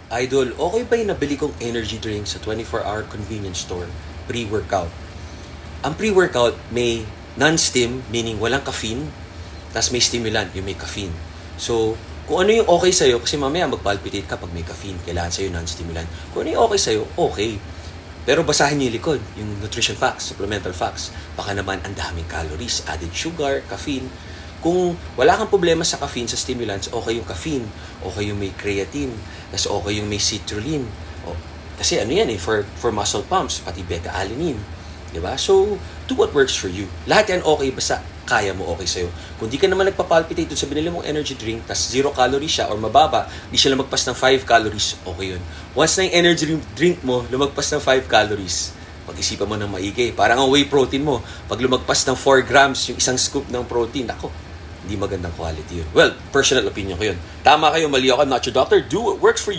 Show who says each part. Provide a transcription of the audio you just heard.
Speaker 1: Idol, okay ba yung nabili kong energy drink sa 24-hour convenience store, pre-workout? Ang pre-workout may non-stim, meaning walang caffeine, tapos may stimulant, yung may caffeine. So, kung ano yung okay sa'yo, kasi mamaya mag-palpitate ka pag may caffeine, kailangan sa'yo non-stimulant. Kung ano yung okay sa'yo, okay. Pero basahin niyo yung likod, yung nutrition facts, supplemental facts. Baka naman ang daming calories, added sugar, caffeine. Kung wala kang problema sa caffeine, sa stimulants, okay yung caffeine, okay yung may creatine, tas okay yung may citrulline. O, kasi ano yan for muscle pumps, pati beta-alanine. Diba? So, do what works for you. Lahat yan okay, basta kaya mo, okay sa'yo. Kung di ka naman nagpapalpitate dun sa binili mong energy drink, tas 0 calories siya, or mababa, di siya lumagpas ng 5 calories, okay yun. Once na yung energy drink mo, lumagpas ng 5 calories, pag-isipan mo ng maigi. Parang ang whey protein mo, pag lumagpas ng 4 grams, yung isang scoop ng protein, ako, hindi magandang quality yun. Well, personal opinion ko yun. Tama kayo, mali ako, I'm not your doctor. Do what works for you.